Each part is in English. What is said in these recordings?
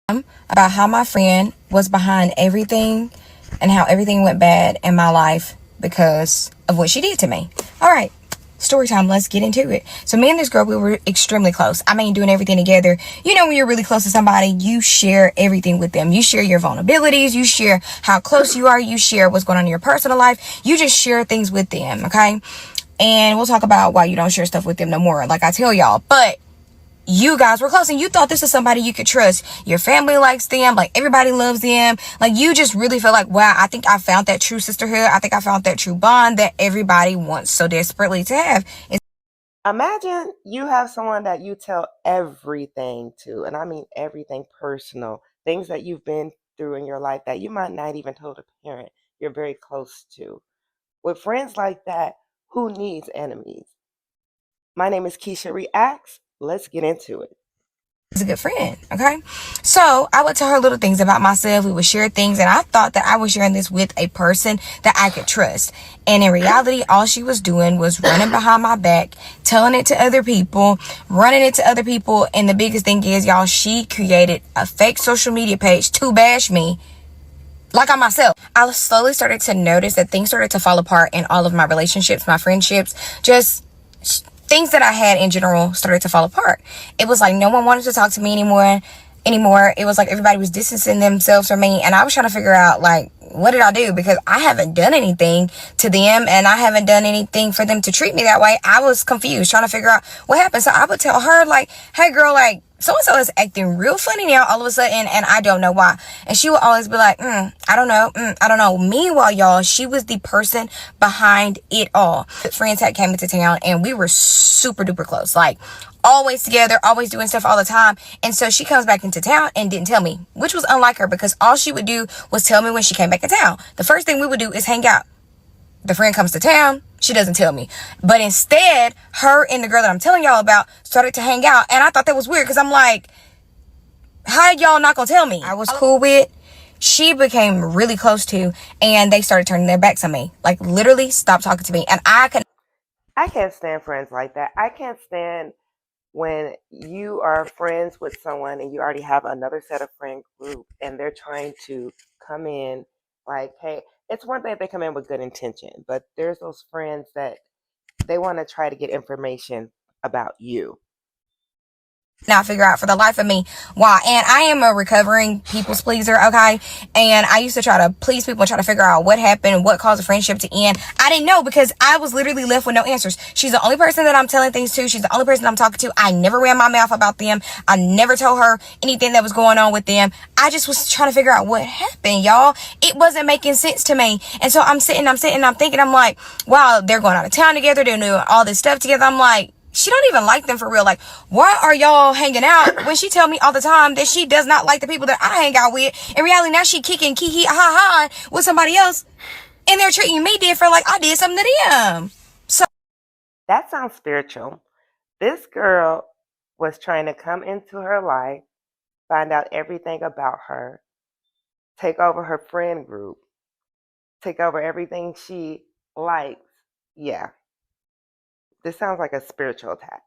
about how my friend was behind everything and how everything went bad in my life because of what she did to me. All right, story time. Let's get into it. So me and this girl, we were extremely close. I mean, doing everything together. You know, when you're really close to somebody, you share everything with them. You share your vulnerabilities. You share how close you are. You share what's going on in your personal life. You just share things with them, okay? And we'll talk about why you don't share stuff with them no more, like I tell y'all. But you guys were close and you thought this was somebody you could trust. Your family likes them, like everybody loves them. Like you just really feel like, wow, I think I found that true sisterhood. I think I found that true bond that everybody wants so desperately to have. Imagine you have someone that you tell everything to, and I mean everything personal, things that you've been through in your life that you might not even told a parent you're very close to. With friends like that, who needs enemies? My name is Keisha Reacts. Let's get into it. A good friend, okay? So I would tell her little things about myself. We would share things, and I thought that I was sharing this with a person that I could trust. And in reality, all she was doing was running behind my back, telling it to other people, running it to other people. And the biggest thing is, y'all, she created a fake social media page to bash me like on myself. I slowly started to notice that things started to fall apart in all of my relationships, my friendships, just things that I had in general started to fall apart. It was like no one wanted to talk to me anymore. It was like everybody was distancing themselves from me, and I was trying to figure out, like, what did I do? Because I haven't done anything to them and I haven't done anything for them to treat me that way. I was confused, trying to figure out what happened. So I would tell her, like, hey girl, like, so-and-so is acting real funny now all of a sudden, and I don't know why. And she would always be like, I don't know, I don't know. Meanwhile, y'all, she was the person behind it all. Friends had came into town and we were super duper close, like always together, always doing stuff all the time. And so she comes back into town and didn't tell me, which was unlike her, because all she would do was tell me when she came back in town. The first thing we would do is hang out. The friend comes to town, she doesn't tell me. But instead, her and the girl that I'm telling y'all about started to hang out. And I thought that was weird, because I'm like, how y'all not gonna tell me? I was cool with, she became really close to, and they started turning their backs on me. Like literally stopped talking to me. And I can't stand friends like that. I can't stand when you are friends with someone and you already have another set of friend group and they're trying to come in like, hey, it's one thing if they come in with good intention, but there's those friends that they want to try to get information about you. now figure out for the life of me why. And I am a recovering people's pleaser, okay? And I used to try to please people and try to figure out what happened, what caused a friendship to end. I didn't know, because I was literally left with no answers. She's the only person that I'm telling things to. She's the only person I'm talking to. I never ran my mouth about them. I never told her anything that was going on with them. I just was trying to figure out what happened, y'all. It wasn't making sense to me. And so I'm thinking, I'm like, wow, they're going out of town together. They're doing all this stuff together. I'm like, she don't even like them for real. Like, why are y'all hanging out when she tell me all the time that she does not like the people that I hang out with? In reality, now she kicking kiki ha ha with somebody else, and they're treating me different like I did something to them. So That sounds spiritual. This girl was trying to come into her life, find out everything about her, take over her friend group, take over everything she likes. Yeah, this sounds like a spiritual attack.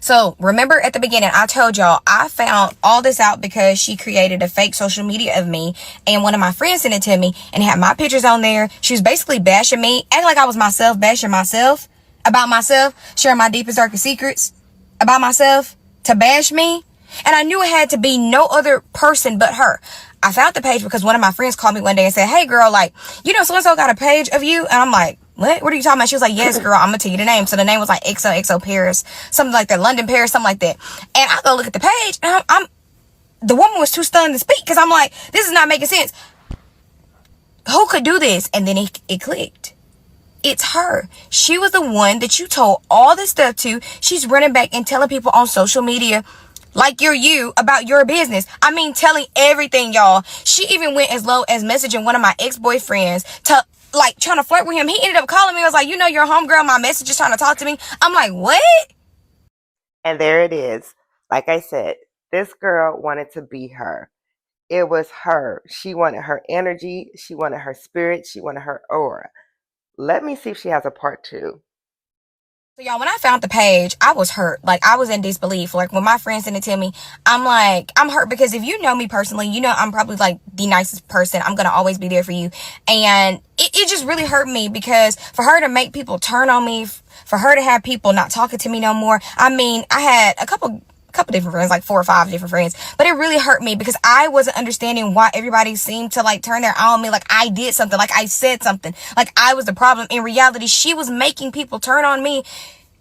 So remember at the beginning, I told y'all I found all this out because she created a fake social media of me, and one of my friends sent it to me and had my pictures on there. She was basically bashing me, acting like I was myself, bashing myself about myself, sharing my deepest, darkest secrets about myself to bash me. And I knew it had to be no other person but her. I found the page because one of my friends called me one day and said, hey girl, like, you know, so-and-so got a page of you. And I'm like, what are you talking about? She was like, yes, girl, I'm gonna tell you the name. So the name was like XOXO Paris, something like that, London Paris, something like that. And I go look at the page, and I'm the woman was too stunned to speak, because I'm like, this is not making sense. Who could do this? And then it clicked. It's her. She was the one that you told all this stuff to. She's running back and telling people on social media, like you're you, about your business. I mean, telling everything, y'all. She even went as low as messaging one of my ex-boyfriends to, like, trying to flirt with him. He ended up calling me. I was like, you know, your homegirl, my message is trying to talk to me. I'm like, what? And there it is. Like I said, this girl wanted to be her. It was her. She wanted her energy. She wanted her spirit. She wanted her aura. Let me see if she has a part two. So y'all, when I found the page, I was hurt. Like, I was in disbelief. Like, when my friends sent it to me, I'm like, I'm hurt because if you know me personally, you know I'm probably like the nicest person. I'm gonna always be there for you. And it just really hurt me because for her to make people turn on me, for her to have people not talking to me no more. I mean, I had a couple different friends, like 4 or 5 different friends, but it really hurt me because I wasn't understanding why everybody seemed to like turn their eye on me, like I did something, like I said something, like I was the problem. In reality, she was making people turn on me.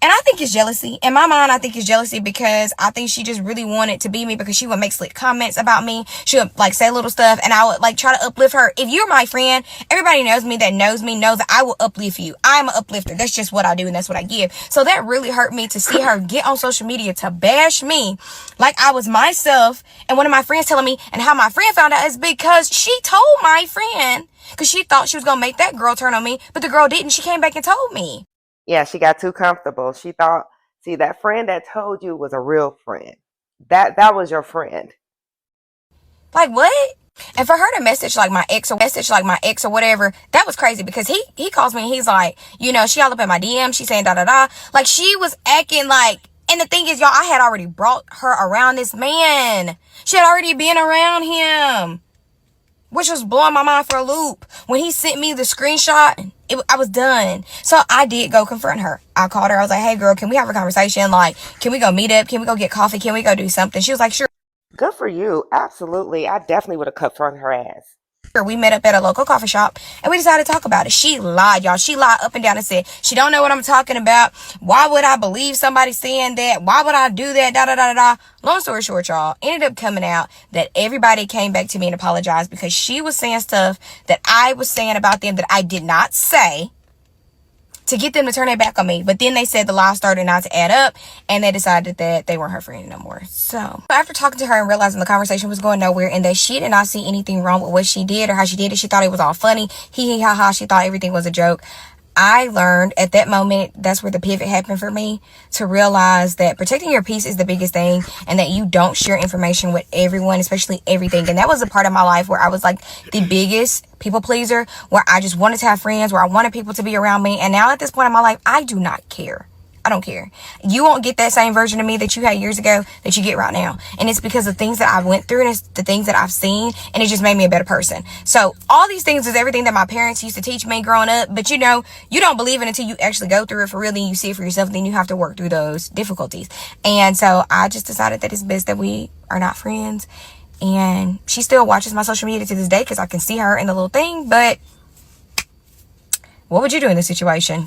And I think it's jealousy. In my mind, I think it's jealousy because I think she just really wanted to be me because she would make slick comments about me. She would like say little stuff and I would like try to uplift her. If you're my friend, everybody knows me that knows me knows that I will uplift you. I'm an uplifter. That's just what I do and that's what I give. So that really hurt me to see her get on social media to bash me like I was myself. And one of my friends telling me, and how my friend found out is because she told my friend because she thought she was going to make that girl turn on me, but the girl didn't. She came back and told me. Yeah, she got too comfortable. She thought, see, that friend that told you was a real friend. That was your friend. Like, what? And for her to message like my ex or whatever, that was crazy because he calls me and he's like, you know, she all up in my DM, she's saying da da da. Like, she was acting like, and the thing is, y'all, I had already brought her around this man. She had already been around him, which was blowing my mind for a loop. When he sent me the screenshot, I was done. So I did go confront her. I called her. I was like, hey, girl, can we have a conversation? Like, can we go meet up? Can we go get coffee? Can we go do something? She was like, sure. Good for you. Absolutely. I definitely would have confronted her ass. We met up at a local coffee shop and we decided to talk about it. She lied, y'all. She lied up and down and said she don't know what I'm talking about. Why would I believe somebody saying that? Why would I do that? Da da da da da. Long story short, y'all, ended up coming out that everybody came back to me and apologized because she was saying stuff that I was saying about them that I did not say, to get them to turn their back on me. But then they said the lies started not to add up and they decided that they weren't her friend no more. So after talking to her and realizing the conversation was going nowhere and that she did not see anything wrong with what she did or how she did it, she thought it was all funny. Hee hee ha ha. She thought everything was a joke. I learned at that moment, that's where the pivot happened for me, to realize that protecting your peace is the biggest thing and that you don't share information with everyone, especially everything. And that was a part of my life where I was like the biggest people pleaser, where I just wanted to have friends, where I wanted people to be around me. And now at this point in my life, I do not care. I don't care. You won't get that same version of me that you had years ago that you get right now. And it's because of things that I went through and it's the things that I've seen, and it just made me a better person. So all these things is everything that my parents used to teach me growing up. But you know, you don't believe it until you actually go through it for real, and you see it for yourself, and then you have to work through those difficulties. And so I just decided that it's best that we are not friends. And she still watches my social media to this day because I can see her in the little thing. But what would you do in this situation?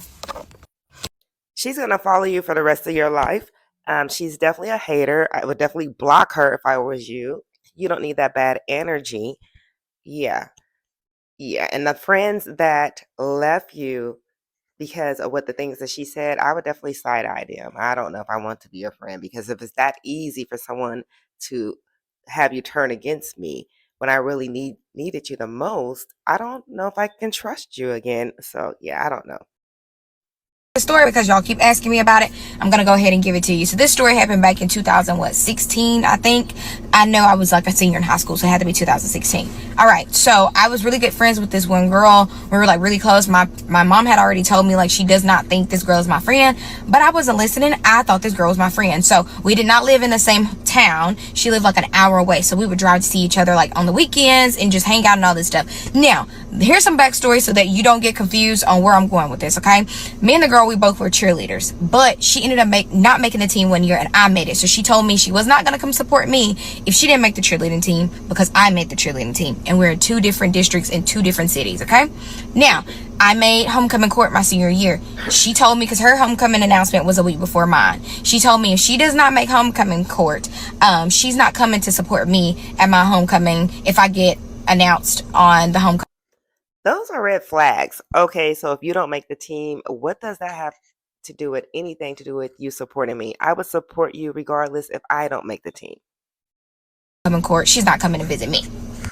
She's going to follow you for the rest of your life. She's definitely a hater. I would definitely block her if I was you. You don't need that bad energy. Yeah. Yeah. And the friends that left you because of what the things that she said, I would definitely side-eye them. I don't know if I want to be a friend because if it's that easy for someone to have you turn against me when I really needed you the most, I don't know if I can trust you again. So yeah, I don't know. Story, because y'all keep asking me about it, I'm gonna go ahead and give it to you. So this story happened back in 2016, I think. I know I was like a senior in high school, so it had to be 2016. All right, so I was really good friends with this one girl. We were like really close. My mom had already told me like she does not think this girl is my friend, but I wasn't listening. I thought this girl was my friend. So we did not live in the same town. She lived like an hour away, so we would drive to see each other like on the weekends and just hang out and all this stuff. Now here's some backstory so that you don't get confused on where I'm going with this. Okay, me and the girl, we both were cheerleaders, but she ended up not making the team one year and I made it. So she told me she was not going to come support me if she didn't make the cheerleading team because I made the cheerleading team, and we're in 2 different districts in 2 different cities. Okay, now I made homecoming court my senior year. She told me, because her homecoming announcement was a week before mine, she told me if she does not make homecoming court, she's not coming to support me at my homecoming if I get announced on the homecoming. Those are red flags. Okay, so if you don't make the team, what does that have to do with anything to do with you supporting me? I would support you regardless if I don't make the team. Court, she's not coming to visit me.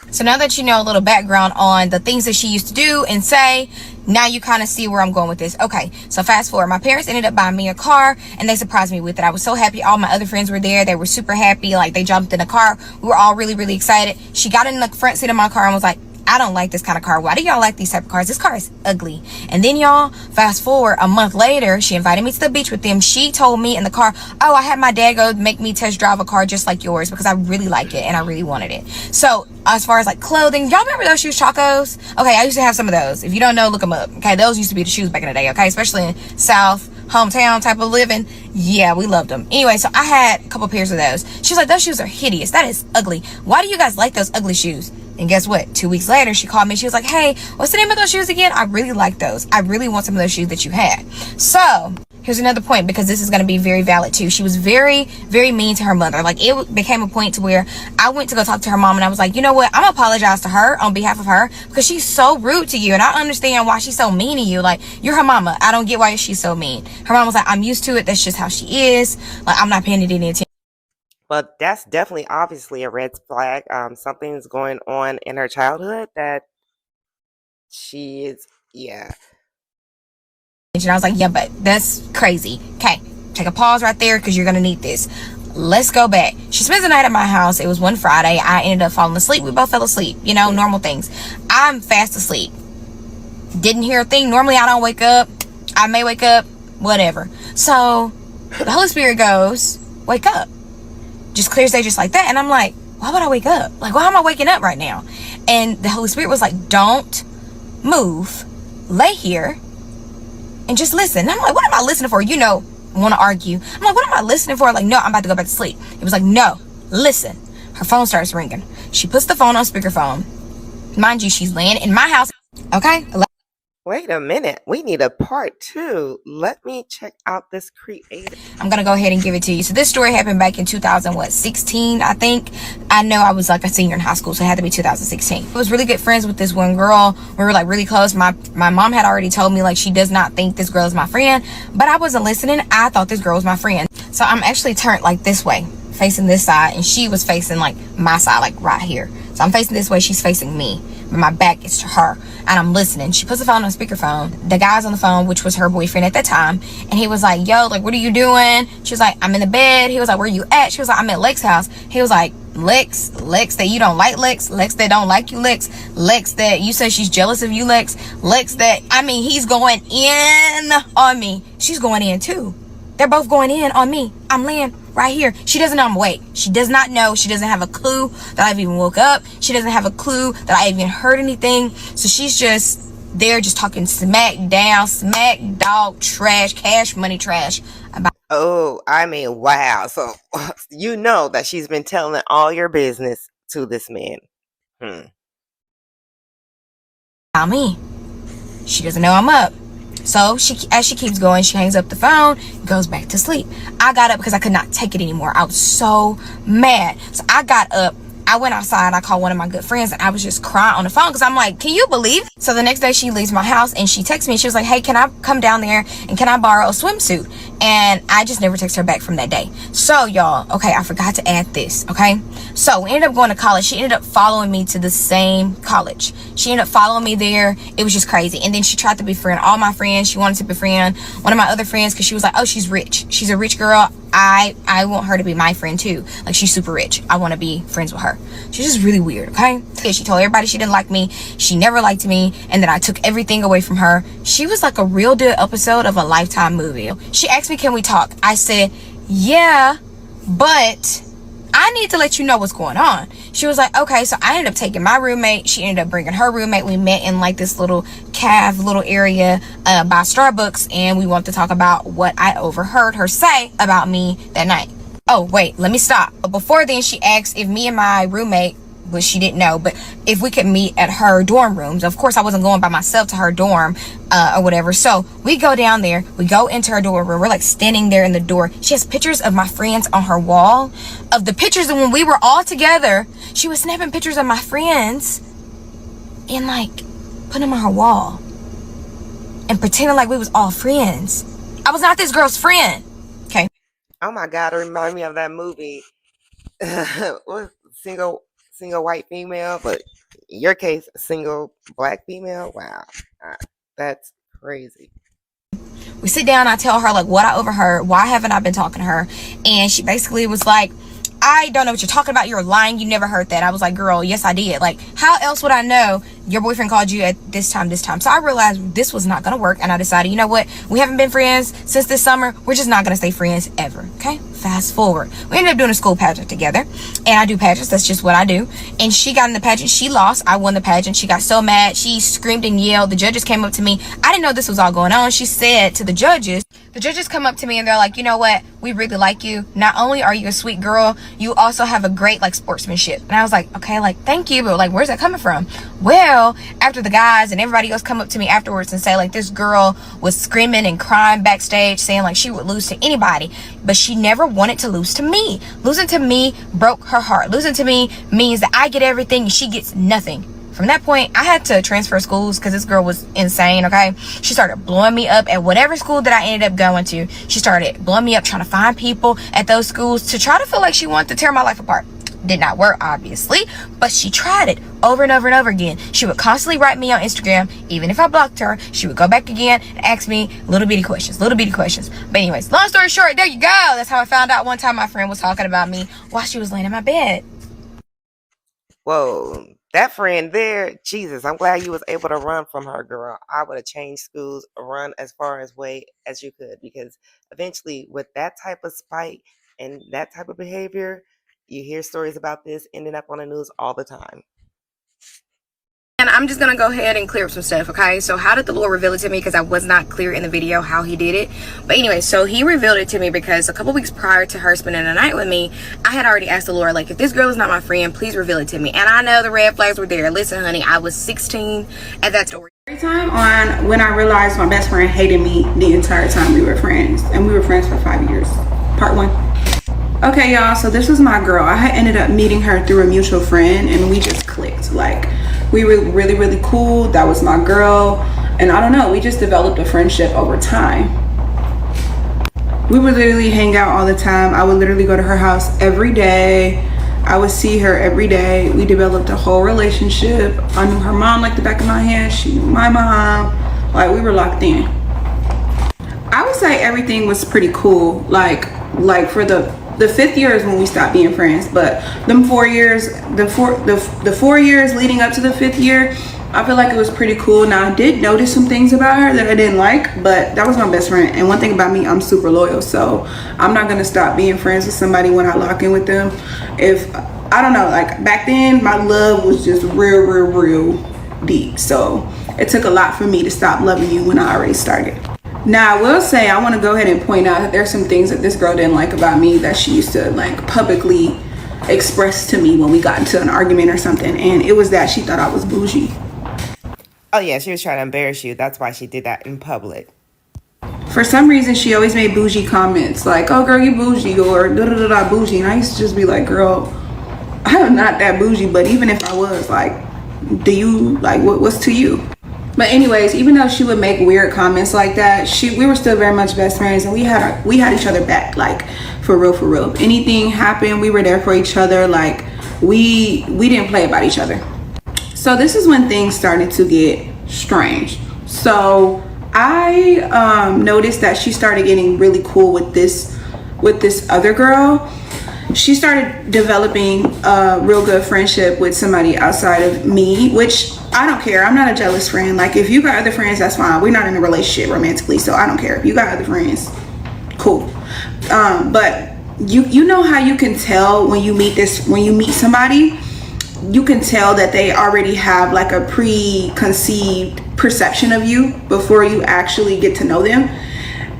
So now that you know a little background on the things that she used to do and say, now you kind of see where I'm going with this. Okay, so fast forward. My parents ended up buying me a car and they surprised me with it. I was so happy. All my other friends were there. They were super happy. Like, they jumped in the car. We were all really, really excited. She got in the front seat of my car and was like, I don't like this kind of car. Why do y'all like these type of cars? This car is ugly. And then y'all, fast forward a month later, she invited me to the beach with them. She told me in the car, oh, I had my dad go make me test drive a car just like yours because I really like it and I really wanted it. So as far as like clothing, y'all remember those shoes, Chacos? Okay, I used to have some of those. If you don't know, look them up. Okay, those used to be the shoes back in the day. Okay, especially in South hometown type of living. Yeah, we loved them. Anyway, so I had a couple pairs of those. She's like, those shoes are hideous. That is ugly. Why do you guys like those ugly shoes? And guess what? 2 weeks later, she called me. She was like, hey, what's the name of those shoes again? I really like those. I really want some of those shoes that you had. So here's another point, because this is going to be very valid too. She was very, very mean to her mother. Like, it became a point to where I went to go talk to her mom, and I was like, you know what? I'm gonna apologize to her on behalf of her, because she's so rude to you, and I understand why she's so mean to you. Like, you're her mama. I don't get why she's so mean. Her mom was like, I'm used to it. That's just how she is. Like, I'm not paying it any attention. But that's definitely obviously a red flag. Something's going on in her childhood that she is, yeah. And I was like, yeah, but that's crazy. Okay, take a pause right there, because you're gonna need this. Let's go back. She spends the night at my house. It was one Friday. I ended up falling asleep. We both fell asleep. You know, normal things. I'm fast asleep. Didn't hear a thing. Normally I don't wake up. I may wake up, whatever. So the Holy Spirit goes, wake up. Just clear as day, just like that. And I'm like, why would I wake up? Like, why am I waking up right now? And the Holy Spirit was like, don't move. Lay here and just listen. And I'm like, what am I listening for? You know, want to argue. I'm like, what am I listening for? Like, no, I'm about to go back to sleep. It was like, no, listen. Her phone starts ringing. She puts the phone on speakerphone. Mind you, she's laying in my house. Okay? Wait a minute. We need a part 2. Let me check out this creator. I'm gonna go ahead and give it to you. So this story happened back in 2016, I think. I know I was like a senior in high school, so it had to be 2016. I was really good friends with this one girl. We were like really close. My mom had already told me like she does not think this girl is my friend, but I wasn't listening. I thought this girl was my friend. So I'm actually turned like this way, facing this side, and she was facing like my side, like right here. So I'm facing this way, she's facing me, but my back is to her, and I'm listening. She puts the phone on speakerphone. The guy's on the phone, which was her boyfriend at that time, and he was like, yo, like, what are you doing? She was like, I'm in the bed. He was like, where you at? She was like, I'm at Lex's house. He was like, Lex that you don't like, Lex that don't like you, Lex that you say she's jealous of you, Lex that, I mean, he's going in on me. She's going in too. They're both going in on me. I'm laying right here. She doesn't know I'm awake. She does not know. She doesn't have a clue that I've even woke up. She doesn't have a clue that I even heard anything. So she's just there, just talking smack down, smack dog trash, cash money trash about. Oh, I mean, wow. So you know that she's been telling all your business to this man. About me. She doesn't know I'm up. So as she keeps going, she hangs up the phone, goes back to sleep. I got up because I could not take it anymore. I was so mad. So I got up. I went outside. I called one of my good friends, and I was just crying on the phone because I'm like, can you believe it? So the next day she leaves my house, and she texts me. She was like, hey, can I come down there and can I borrow a swimsuit? And I just never texted her back from that day. So y'all, okay, I forgot to add this, okay? So we ended up going to college. She ended up following me to the same college. She ended up following me there. It was just crazy. And then she tried to befriend all my friends. She wanted to befriend one of my other friends because she was like, oh, she's rich. She's a rich girl. I want her to be my friend too. Like, she's super rich. I want to be friends with her. She's just really weird, okay? Yeah, she told everybody she didn't like me. She never liked me. And then I took everything away from her. She was like a real good episode of a Lifetime movie. She asked me, can we talk? I said, yeah, but I need to let you know what's going on. She was like, okay. So I ended up taking my roommate. She ended up bringing her roommate. We met in like this little little area by Starbucks, and we wanted to talk about what I overheard her say about me that night. Oh, wait, let me stop. But before then, she asked if me and my roommate, which she didn't know, but if we could meet at her dorm rooms. Of course, I wasn't going by myself to her dorm or whatever. So we go down there. We go into her dorm room. We're like standing there in the door. She has pictures of my friends on her wall, of the pictures of when we were all together. She was snapping pictures of my friends and like putting them on her wall and pretending like we was all friends. I was not this girl's friend. Okay. Oh my God, it reminded me of that movie. What, single white female, but in your case, single black female. Wow, that's crazy. We sit down, I tell her like what I overheard, why haven't I been talking to her, and she basically was like, I don't know what you're talking about, you're lying, you never heard that. I was like, girl, yes I did. Like, how else would I know your boyfriend called you at this time. So I realized this was not gonna work, and I decided, you know what, we haven't been friends since this summer, we're just not gonna stay friends ever. Okay, fast forward, we ended up doing a school pageant together, and I do pageants, that's just what I do. And she got in the pageant, she lost, I won the pageant. She got so mad, she screamed and yelled. The judges came up to me, I didn't know this was all going on. She said to the judges come up to me and they're like, you know what, we really like you. Not only are you a sweet girl, you also have a great like sportsmanship. And I was like, okay, like thank you, but like where's that coming from? Well, after the guys and everybody else come up to me afterwards and say like this girl was screaming and crying backstage saying like she would lose to anybody, but she never wanted to lose to me. Losing to me broke her heart. Losing to me means that I get everything and she gets nothing. From that point, I had to transfer schools because this girl was insane, okay? She started blowing me up at whatever school that I ended up going to. She started blowing me up, trying to find people at those schools to try to feel like she wanted to tear my life apart. Did not work, obviously, but she tried it over and over and over again. She would constantly write me on Instagram. Even if I blocked her, she would go back again and ask me little bitty questions. But anyways, long story short, there you go. That's how I found out one time my friend was talking about me while she was laying in my bed. Whoa, that friend there, Jesus, I'm glad you was able to run from her, girl. I would have changed schools, run as far away as you could, because eventually with that type of spite and that type of behavior, you hear stories about this ending up on the news all the time. And I'm just gonna go ahead and clear up some stuff, okay? So how did the Lord reveal it to me? Because I was not clear in the video how he did it. But anyway, so he revealed it to me because a couple weeks prior to her spending the night with me, I had already asked the Lord, like, if this girl is not my friend, please reveal it to me. And I know the red flags were there. Listen, honey, I was 16 at that story. Every time on when I realized my best friend hated me the entire time we were friends. And we were friends for 5 years. Part 1. Okay, y'all, so this was my girl. I had ended up meeting her through a mutual friend, and we just clicked. Like, we were really, really cool. That was my girl. And I don't know, we just developed a friendship over time. We would literally hang out all the time. I would literally go to her house every day. I would see her every day. We developed a whole relationship. I knew her mom like the back of my hand. She knew my mom. Like, we were locked in. I would say everything was pretty cool. Like for the 5th year is when we stopped being friends, but them 4 years, the 4 years leading up to the 5th year, I feel like it was pretty cool. Now, I did notice some things about her that I didn't like, but that was my best friend. And one thing about me, I'm super loyal, so I'm not gonna stop being friends with somebody when I lock in with them. If I don't know, like back then, my love was just real deep. So it took a lot for me to stop loving you when I already started. Now, I will say, I want to go ahead and point out that there's some things that this girl didn't like about me that she used to like publicly express to me when we got into an argument or something. And it was that she thought I was bougie. Oh yeah, she was trying to embarrass you. That's why she did that in public. For some reason, she always made bougie comments like, oh girl, you bougie, or da-da-da-da bougie. And I used to just be like, girl, I'm not that bougie. But even if I was, like, do you, like, what's to you? But anyways, even though she would make weird comments like that, we were still very much best friends, and we had each other back, like for real. If anything happened, we were there for each other. Like we didn't play about each other. So this is when things started to get strange. So I noticed that she started getting really cool with this other girl. She started developing a real good friendship with somebody outside of me, which I don't care. I'm not a jealous friend. Like, if you got other friends, that's fine. We're not in a relationship romantically, so I don't care. If you got other friends, cool. But you know how you can tell when you meet somebody, you can tell that they already have like a preconceived perception of you before you actually get to know them.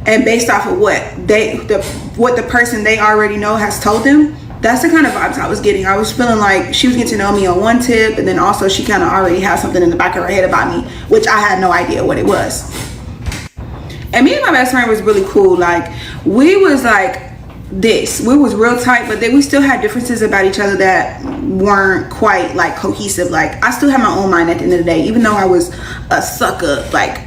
And based off of what the person they already know has told them, that's the kind of vibes I was getting. I was feeling like she was getting to know me on one tip, and then also she kind of already had something in the back of her head about me, which I had no idea what it was. And me and my best friend was really cool. Like, we was like this. We was real tight, but then we still had differences about each other that weren't quite like cohesive. Like, I still had my own mind at the end of the day, even though I was a sucker. Like,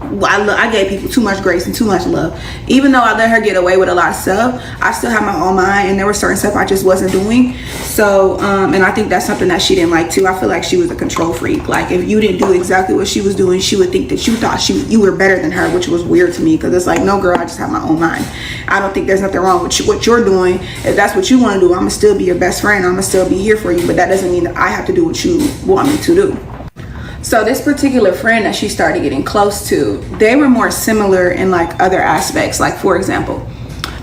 I gave people too much grace and too much love. Even though I let her get away with a lot of stuff, I still had my own mind, and there were certain stuff I just wasn't doing. So and I think that's something that she didn't like too. I feel like she was a control freak. Like, if you didn't do exactly what she was doing, she would think that you thought you were better than her, which was weird to me, because it's like, no girl, I just have my own mind. I don't think there's nothing wrong with what you're doing. If that's what you want to do, I'm gonna still be your best friend. I'm gonna still be here for you, but that doesn't mean that I have to do what you want me to do. So this particular friend that she started getting close to, they were more similar in like other aspects. Like, for example,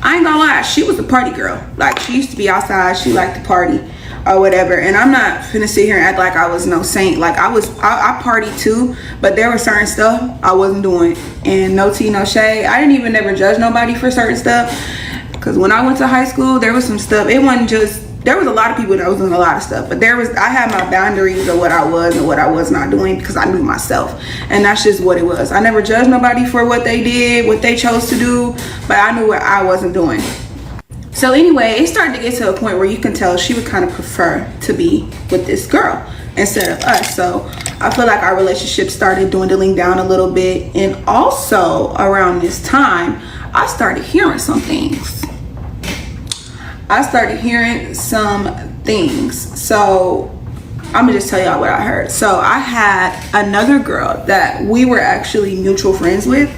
I ain't gonna lie, she was a party girl. Like, she used to be outside, she liked to party or whatever. And I'm not finna sit here and act like I was no saint. Like, I partied too, but there was certain stuff I wasn't doing. And no tea, no shade. I didn't even ever judge nobody for certain stuff. Because when I went to high school, there was some stuff. It wasn't just, there was a lot of people that was doing a lot of stuff. But I had my boundaries of what I was and what I was not doing because I knew myself. And that's just what it was. I never judged nobody for what they did, what they chose to do. But I knew what I wasn't doing. So anyway, it started to get to a point where you can tell she would kind of prefer to be with this girl instead of us. So I feel like our relationship started dwindling down a little bit. And also around this time, I started hearing some things. So I'm gonna just tell y'all what I heard. So I had another girl that we were actually mutual friends with.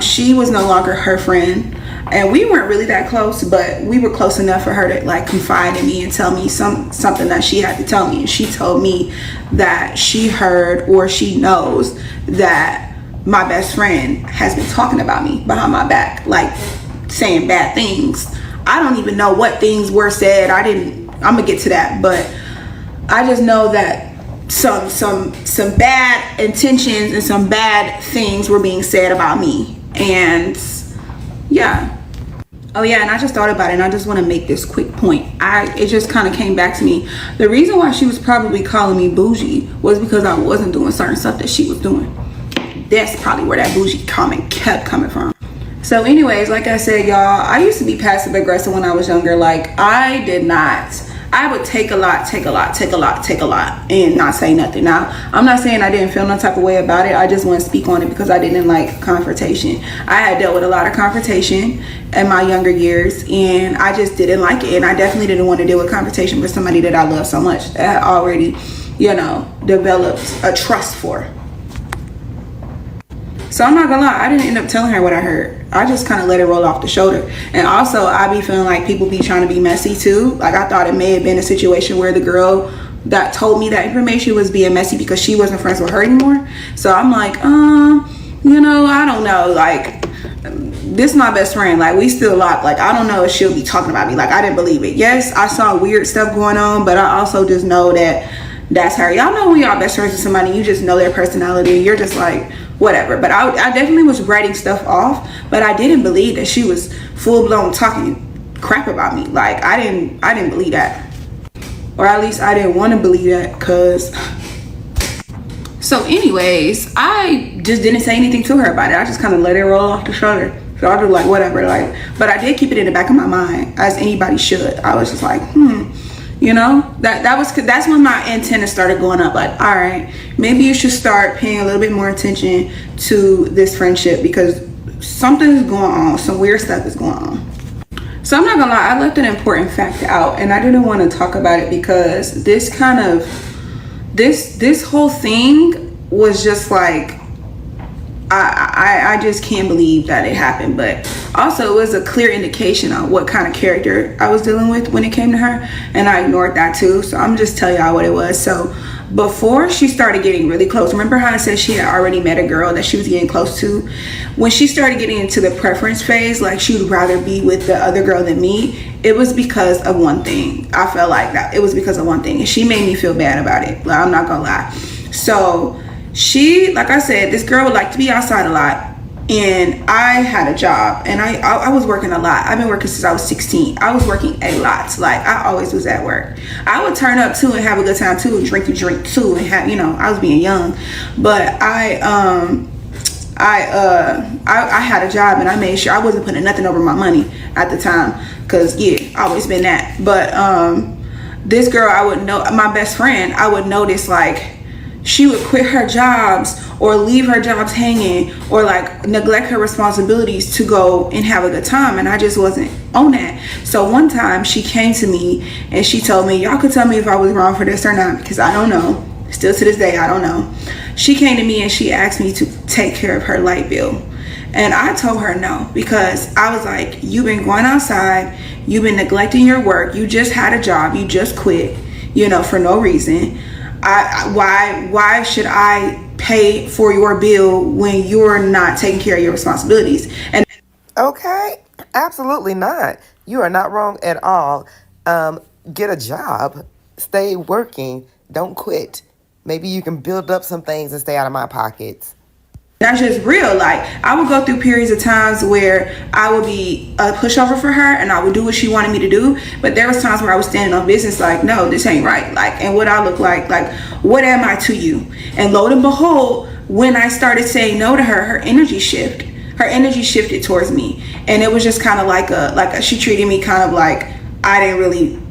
She was no longer her friend. And we weren't really that close, but we were close enough for her to like confide in me and tell me something that she had to tell me. And she told me that she heard or she knows that my best friend has been talking about me behind my back, like saying bad things. I don't even know what things were said. I'm gonna get to that, but I just know that some bad intentions and some bad things were being said about me. And yeah. Oh yeah, and I just thought about it, and I just want to make this quick point. It just kind of came back to me. The reason why she was probably calling me bougie was because I wasn't doing certain stuff that she was doing. That's probably where that bougie comment kept coming from. So anyways, like I said, y'all, I used to be passive aggressive when I was younger. Like, I would take a lot and not say nothing. Now, I'm not saying I didn't feel no type of way about it. I just want to speak on it because I didn't like confrontation. I had dealt with a lot of confrontation in my younger years, and I just didn't like it. And I definitely didn't want to deal with confrontation with somebody that I love so much, that I already, developed a trust for. So I'm not gonna lie, I didn't end up telling her what I heard. I just kind of let it roll off the shoulder. And also, I be feeling like people be trying to be messy too. Like, I thought it may have been a situation where the girl that told me that information was being messy because she wasn't friends with her anymore. So I'm like, I don't know. Like, this is my best friend. Like, we still locked. Like, I don't know if she'll be talking about me. Like, I didn't believe it. Yes, I saw weird stuff going on, but I also just know that that's her. Y'all know when y'all best friends with somebody, you just know their personality. You're just like, whatever. But I definitely was writing stuff off, but I didn't believe that she was full-blown talking crap about me. Like, I didn't believe that, or at least I didn't want to believe that. So anyways, I just didn't say anything to her about it. I just kind of let it roll off the shoulder. So I was like, whatever. Like, but I did keep it in the back of my mind, as anybody should. I was just like, that's when my antenna started going up. Like, all right, maybe you should start paying a little bit more attention to this friendship because something is going on. Some weird stuff is going on. So I'm not gonna lie, I left an important fact out, and I didn't want to talk about it because this whole thing was just like, I just can't believe that it happened. But also, it was a clear indication on what kind of character I was dealing with when it came to her, and I ignored that too. So I'm just telling y'all what it was. So before she started getting really close, remember how I said she had already met a girl that she was getting close to? When she started getting into the preference phase, like she would rather be with the other girl than me, it was because of one thing. I felt like that it was because of one thing, and she made me feel bad about it. Like, I'm not gonna lie. So she, like I said, this girl would like to be outside a lot, and I had a job, and I was working a lot. I've been working since I was 16. I was working a lot. Like, I always was at work. I would turn up too and have a good time too and drink too and have, I was being young, but I had a job, and I made sure I wasn't putting nothing over my money at the time, because always been that. But this girl, I would know, my best friend, I would notice, like, she would quit her jobs or leave her jobs hanging or like neglect her responsibilities to go and have a good time, and I just wasn't on that. So one time she came to me and she told me, y'all could tell me if I was wrong for this or not, because I don't know. Still to this day, I don't know. She came to me and she asked me to take care of her light bill, and I told her no, because I was like, you've been going outside, you've been neglecting your work, you just had a job, you just quit, for no reason. why should I pay for your bill when you're not taking care of your responsibilities? And Okay, absolutely not. You are not wrong at all. Get a job, stay working, don't quit. Maybe you can build up some things and stay out of my pockets. that's just real. Like, I would go through periods of times where I would be a pushover for her and I would do what she wanted me to do. But there was times where I was standing on business like, no, this ain't right. Like, and what I look like, what am I to you? And lo and behold, when I started saying no to her, her energy shifted towards me. And it was just kind of she treated me kind of like I didn't really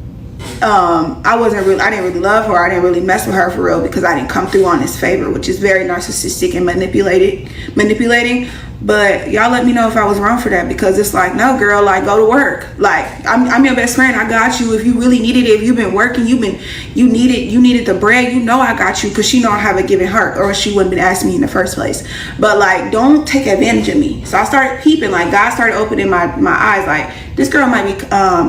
I didn't really love her. I didn't really mess with her for real because I didn't come through on his favor, which is very narcissistic and manipulating. But y'all let me know if I was wrong for that, because it's like, no girl, like go to work. Like I'm your best friend. I got you. If you really needed it, if you've been working, you needed the bread, I got you, because she know I haven't given her, or she wouldn't been asking me in the first place. But like, don't take advantage of me. So I started peeping, like God started opening my eyes, like this girl might be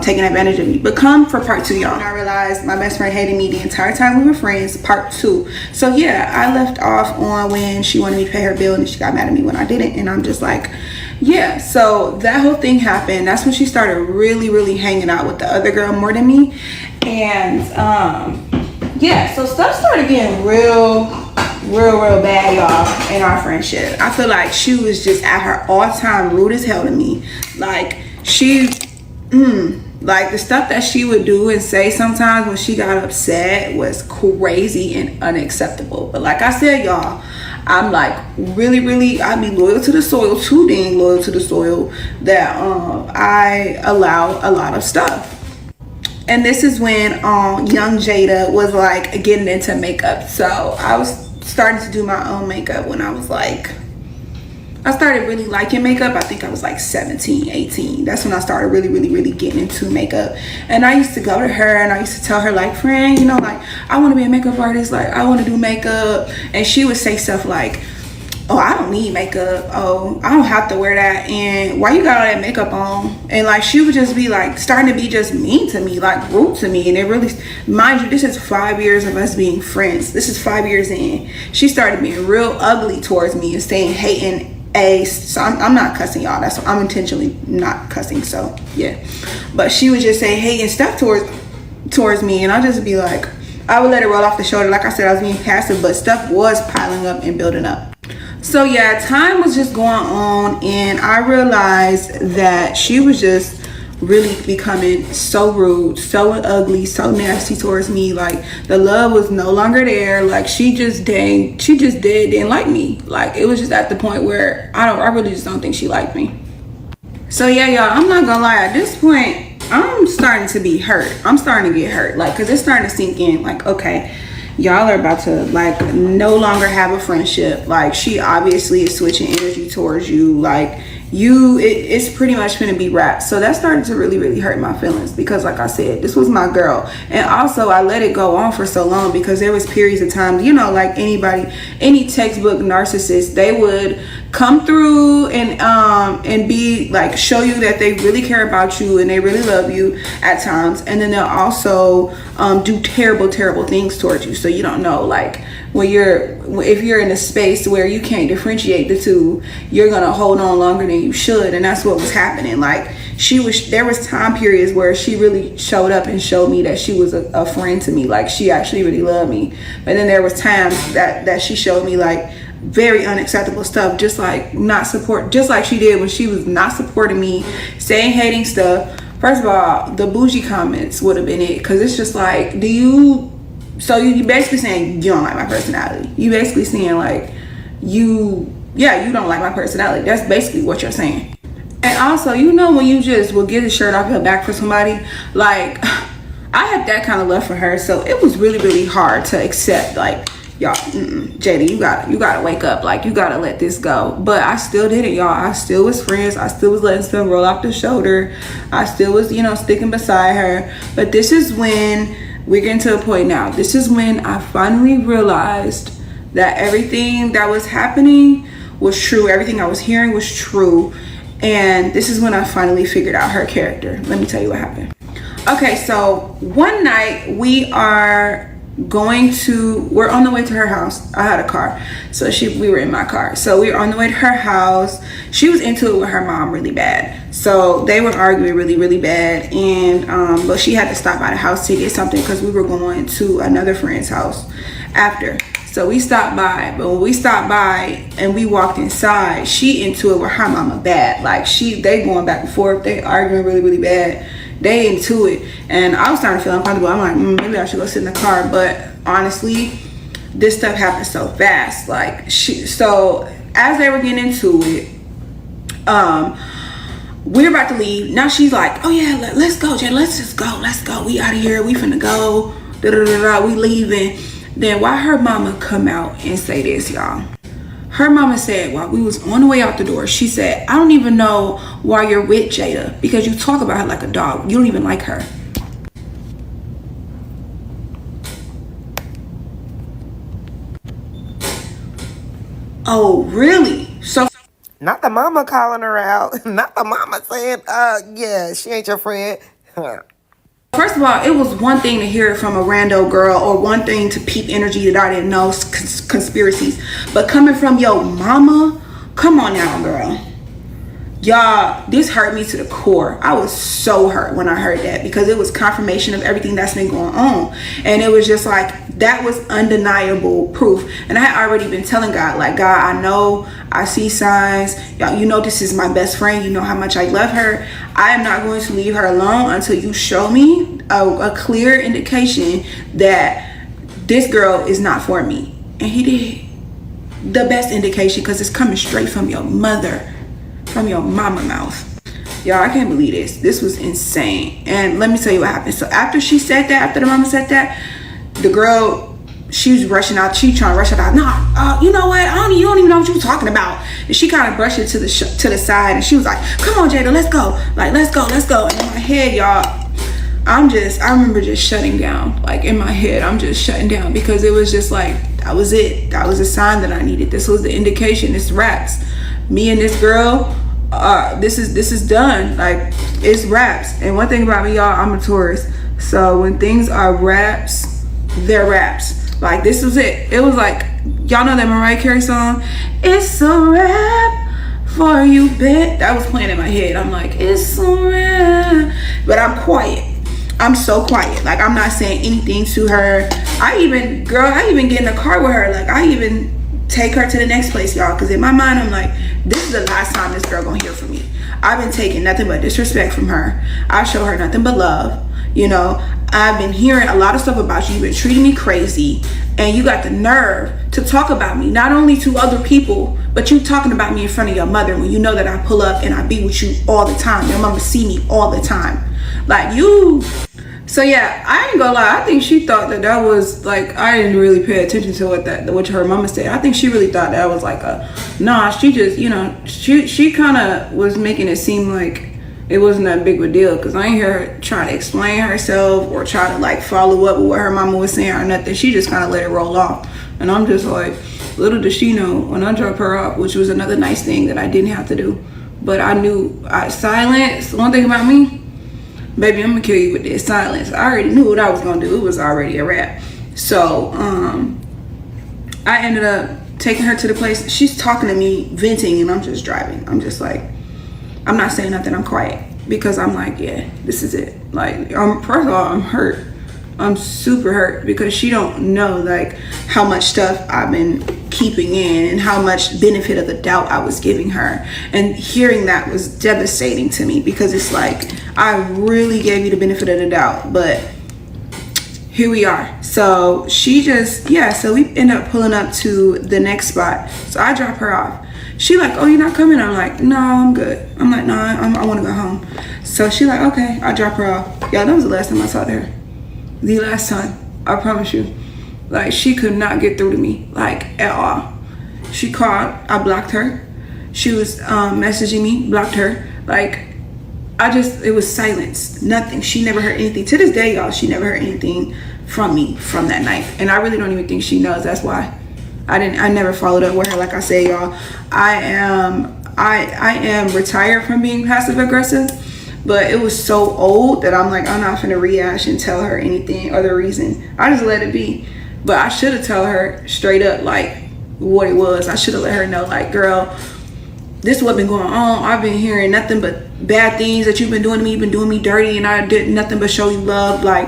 taking advantage of me. But come for part 2, y'all. And I realized my best friend hated me the entire time we were friends, part 2. So yeah, I left off on when she wanted me to pay her bill and she got mad at me when I didn't. And I'm just like, yeah. So that whole thing happened. That's when she started really hanging out with the other girl more than me. And yeah, so stuff started getting real bad, y'all, in our friendship. I feel like she was just at her all-time rude as hell to me. Like like the stuff that she would do and say sometimes when she got upset was crazy and unacceptable. But like I said, y'all, I'm like really I be loyal to the soil, too dang loyal to the soil, that I allow a lot of stuff. And this is when young Jada was like getting into makeup. So I was starting to do my own makeup when I started really liking makeup. I think I was like 17, 18. That's when I started really getting into makeup. And I used to go to her and I used to tell her, like, friend, like, I want to be a makeup artist. Like, I want to do makeup. And she would say stuff like, oh, I don't need makeup. Oh, I don't have to wear that. And why you got all that makeup on? And like, she would just be like starting to be just mean to me, like rude to me. And it really, mind you, this is 5 years of us being friends. This is 5 years in. She started being real ugly towards me and saying hating. So I'm not cussing, y'all. I'm intentionally not cussing. So yeah, but she would just say hating stuff towards me, and I'll just be like, I would let it roll off the shoulder. Like I said, I was being passive, but stuff was piling up and building up. So yeah, time was just going on, and I realized that she was just really becoming so rude, so ugly, so nasty towards me. Like, the love was no longer there. Like, she just didn't like me. Like, it was just at the point where I really just don't think she liked me. So yeah, y'all, I'm not gonna lie, at this point I'm starting to be hurt. I'm starting to get hurt, like, because it's starting to sink in, like, okay, y'all are about to like no longer have a friendship. Like, she obviously is switching energy towards you. Like, it's pretty much gonna be wrapped. So that started to really hurt my feelings, because like I said, this was my girl. And also I let it go on for so long because there was periods of time, like any textbook narcissist, they would come through and be like, show you that they really care about you and they really love you at times, and then they'll also do terrible things towards you. So you don't know, like, if you're in a space where you can't differentiate the two, you're gonna hold on longer than you should. And that's what was happening. Like, there was time periods where she really showed up and showed me that she was a friend to me. Like, she actually really loved me. But then there was times that she showed me like very unacceptable stuff, just like just like she did when she was not supporting me, saying hating stuff. First of all, the bougie comments would have been it, because it's just like, so you basically saying you don't like my personality. You basically saying like, you don't like my personality. That's basically what you're saying. And also, when you just will get the shirt off your back for somebody, like, I had that kind of love for her. So it was really hard to accept, like, y'all, Jada, you gotta wake up. Like, you gotta let this go. But I still did it, y'all. I still was friends. I still was letting stuff roll off the shoulder. I still was, sticking beside her. But this is when we're getting to a point now. This is when I finally realized that everything that was happening was true. Everything I was hearing was true. And this is when I finally figured out her character. Let me tell you what happened. Okay, so one night we are we're on the way to her house. I had a car, so we were in my car, so we were on the way to her house. She was into it with her mom really bad, so they were arguing really bad, and but she had to stop by the house to get something because we were going to another friend's house after. So we stopped by, but when we stopped by and we walked inside, she into it with her mama bad. Like they going back and forth, they arguing really bad. They into it, and I was starting to feel uncomfortable. I'm like, maybe I should go sit in the car. But honestly, this stuff happened so fast. Like so as they were getting into it, we're about to leave. Now she's like, oh yeah, let's go, Jay. Let's just go. Let's go. We out of here. We finna go. We leaving. Then why her mama come out and say this, y'all? Her mama said while we was on the way out the door, she said, I don't even know why you're with Jada because you talk about her like a dog. You don't even like her. Oh, really? So Not the mama calling her out. Not the mama saying, yeah, she ain't your friend. first of all, it was one thing to hear it from a rando girl or one thing to peep energy that I didn't know, conspiracies. But coming from your mama, come on now, girl. Y'all, this hurt me to the core. I was so hurt when I heard that because it was confirmation of everything that's been going on. And it was just like, that was undeniable proof. And I had already been telling God, like, God, I know, I see signs. Y'all, you know this is my best friend. You know how much I love her. I am not going to leave her alone until you show me a clear indication that this girl is not for me. And he did. The best indication, because it's coming straight from your mother. From your mama mouth. Y'all, I can't believe this. This was insane. And let me tell you what happened. So after she said that, after the mama said that, the girl, she was rushing out. She trying to rush it out. Nah, you know what? You don't even know what you were talking about. And she kind of brushed it to the side, and she was like, come on, Jada, let's go. Like, let's go. And in my head, y'all, I remember just shutting down. Like, in my head, I'm just shutting down because it was just like, that was it. That was a sign that I needed. This was the indication. It's wraps. Me and this girl, this is done. Like, it's wraps. And one thing about me, y'all, I'm a Taurus. So when things are wraps, they're wraps. Like, this was it. It was like, y'all know that Mariah Carey song, it's a wrap for you, bet. That was playing in my head. I'm like, it's a wrap. But I'm quiet. I'm so quiet. Like, I'm not saying anything to her. I even get in the car with her. Like, I even take her to the next place, y'all, because in my mind I'm like, this is the last time this girl gonna hear from me. I've been taking nothing but disrespect from her. I show her nothing but love. You know, I've been hearing a lot of stuff about you. You've been treating me crazy, and you got the nerve to talk about me, not only to other people, but you talking about me in front of your mother when you know that I pull up and I be with you all the time. Your mama see me all the time. Like, you. So yeah, I ain't gonna lie. I think she thought that was like, I didn't really pay attention to what her mama said. I think she really thought that was like she just, you know, she kind of was making it seem like it wasn't that big of a deal, because I ain't hear her try to explain herself or try to like follow up with what her mama was saying or nothing. She just kind of let it roll off. And I'm just like, little does she know, when I dropped her off, which was another nice thing that I didn't have to do, but I knew silence. One thing about me, baby, I'm gonna kill you with this silence. I already knew what I was gonna do. It was already a wrap. So I ended up taking her to the place. She's talking to me, venting, and I'm just driving. I'm just like, I'm not saying nothing. I'm quiet because I'm like, yeah, this is it. Like, first of all, I'm hurt. I'm super hurt because she don't know like how much stuff I've been keeping in and how much benefit of the doubt I was giving her. And hearing that was devastating to me because it's like, I really gave you the benefit of the doubt, but here we are. So she just, so we end up pulling up to the next spot. So I drop her off. She like, oh, you're not coming? I'm like, no, I'm good. I'm like, no, I want to go home. So she like, okay, I drop her off. Yeah, that was the last time I saw her. The last time, I promise you. Like, she could not get through to me, like, at all. She called, I blocked her. She was messaging me, blocked her. Like, it was silence, nothing. She never heard anything. To this day, y'all, she never heard anything from me from that night. And I really don't even think she knows. That's why I never followed up with her. Like I say, y'all, I am retired from being passive aggressive, but it was so old that I'm like, I'm not finna rehash and tell her anything or the reason. I just let it be. But I should have told her straight up like what it was. I should have let her know, like, girl, this is what been going on. I've been hearing nothing but bad things that you've been doing to me. You've been doing me dirty, and I did nothing but show you love. Like,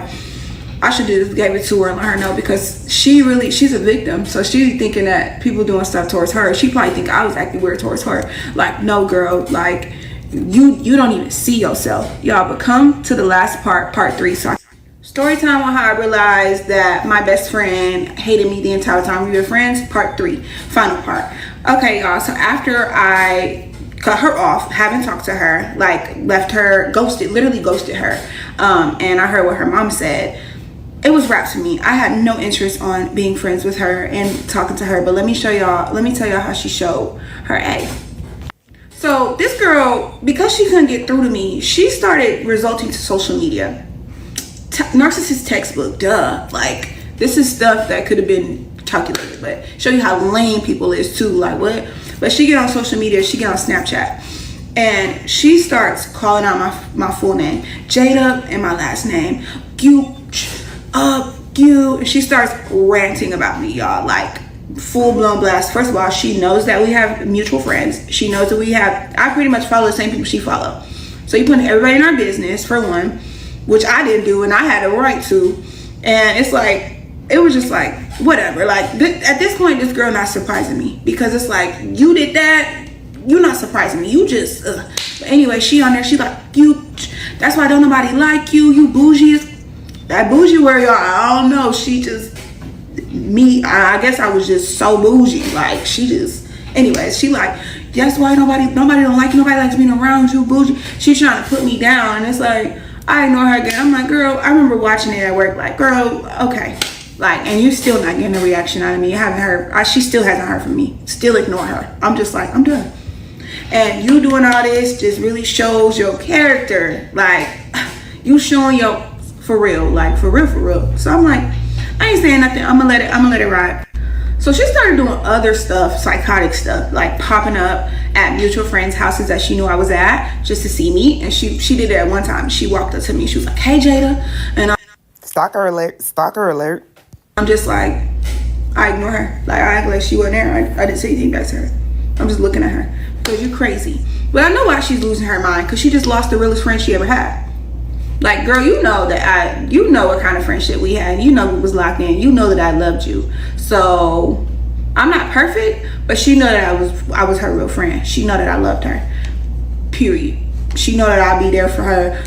I should have just gave it to her and let her know, because she's a victim. So she's thinking that people doing stuff towards her. She probably think I was acting weird towards her. Like, no, girl, like, you don't even see yourself, y'all. But come to the last part 3. So story time on how I realized that my best friend hated me the entire time we were friends, part 3, final part. Okay, y'all, so after I cut her off, haven't talked to her, like left her, literally ghosted her, and I heard what her mom said, it was wraps for me. I had no interest on being friends with her and talking to her. But let me tell y'all how she showed her A. So this girl, because she couldn't get through to me, she started resorting to social media. Narcissist textbook, duh. Like, this is stuff that could have been calculated, but show you how lame people is too. Like, what? But she get on social media, she get on Snapchat, and she starts calling out my full name, Jada, and my last name, you. And she starts ranting about me, y'all, like full-blown blast. First of all, she knows that we have mutual friends. She knows that I pretty much follow the same people she follow. So you putting everybody in our business, for one, which I didn't do, and I had a right to. And it's like, it was just like, whatever. Like, at this point, this girl not surprising me, because it's like, you did that, you're not surprising me. You just, But anyway, she on there, she like, that's why don't nobody like you. You bougie. That bougie word, y'all, I don't know. She just, I guess I was just so bougie. Like, she just, anyways, she like, that's why nobody don't like you. Nobody likes being around you, bougie. She's trying to put me down. And it's like, I ignore her again. I'm like, girl, I remember watching it at work. Like, girl, okay. Like, and you still not getting a reaction out of me. You haven't heard, she still hasn't heard from me. Still ignore her. I'm just like, I'm done. And you doing all this just really shows your character. Like, you showing your, for real, like, for real. So I'm like, I ain't saying nothing. I'm gonna let it ride. So she started doing other stuff, psychotic stuff, like popping up at mutual friends' houses that she knew I was at just to see me. And she did it at one time. She walked up to me. She was like, hey, Jada. And Stalker alert. I'm just like, I ignore her. Like, I act like she wasn't there. I didn't say anything back to her. I'm just looking at her, because you crazy. But I know why she's losing her mind, because she just lost the realest friend she ever had. Like, girl, you know what kind of friendship we had. You know we was locked in. You know that I loved you. So I'm not perfect, but she know that I was her real friend. She know that I loved her. Period. She know that I'll be there for her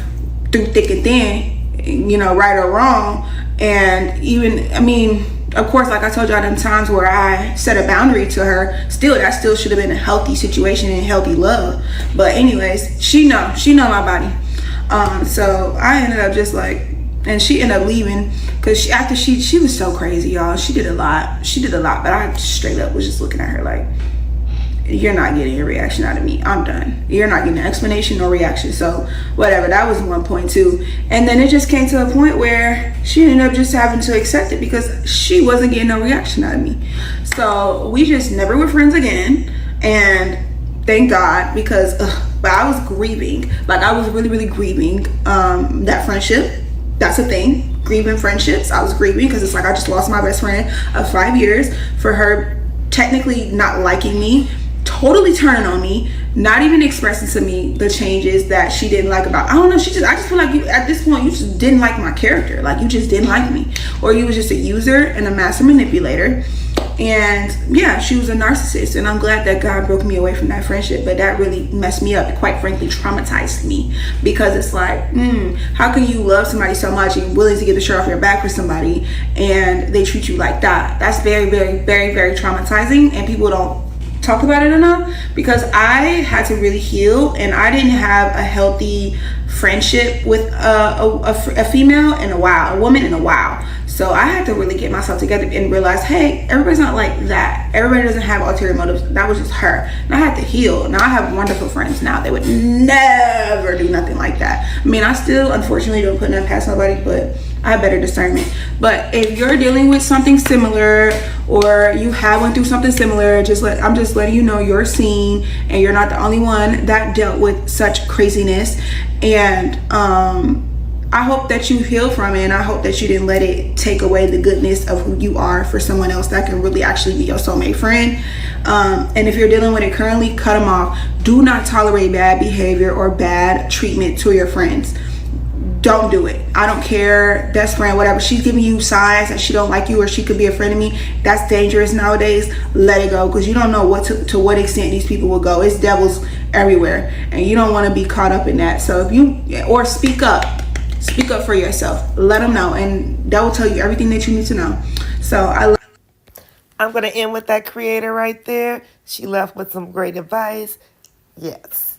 through thick and thin, you know, right or wrong. And even, I mean, of course, like I told y'all, them times where I set a boundary to her, that still should have been a healthy situation and healthy love. But anyways, she know my body. So I ended up just like, and she ended up leaving, because she was so crazy, y'all. She did a lot, but I straight up was just looking at her like, you're not getting a reaction out of me. I'm done. You're not getting an explanation or reaction. So whatever, that was 1.2. And then it just came to a point where she ended up just having to accept it, because she wasn't getting no reaction out of me. So we just never were friends again. And thank God, because but I was grieving. Like, I was really grieving that friendship. That's a thing, grieving friendships. I was grieving because it's like, I just lost my best friend of 5 years for her technically not liking me, totally turning on me, not even expressing to me the changes that she didn't like about, I don't know, I just feel like you, at this point, you just didn't like my character. Like, you just didn't like me, or you was just a user and a master manipulator. And yeah, she was a narcissist, and I'm glad that God broke me away from that friendship. But that really messed me up. It quite frankly traumatized me, because it's like, how can you love somebody so much and willing to get the shirt off your back for somebody, and they treat you like that? That's very traumatizing, and people don't talk about it enough, because I had to really heal, and I didn't have a healthy friendship with a female in a while, a woman in a while. So I had to really get myself together and realize, hey, everybody's not like that. Everybody doesn't have ulterior motives. That was just her. And I had to heal. Now I have wonderful friends now. They would never do nothing like that. I mean, I still, unfortunately, don't put nothing past nobody, but I have better discernment. But if you're dealing with something similar, or you have went through something similar, I'm just letting you know you're seen, and you're not the only one that dealt with such craziness. And And I hope that you heal from it, and I hope that you didn't let it take away the goodness of who you are for someone else that can really actually be your soulmate friend. And if you're dealing with it currently, cut them off. Do not tolerate bad behavior or bad treatment to your friends. Don't do it. I don't care, best friend, whatever. She's giving you signs that she don't like you or she could be a friend of me. That's dangerous nowadays. Let it go, because you don't know what to what extent these people will go. It's devils everywhere, and you don't want to be caught up in that. So if you, or speak up for yourself. Let them know, and that will tell you everything that you need to know. So I'm going to end with that creator right there. She left with some great advice. Yes.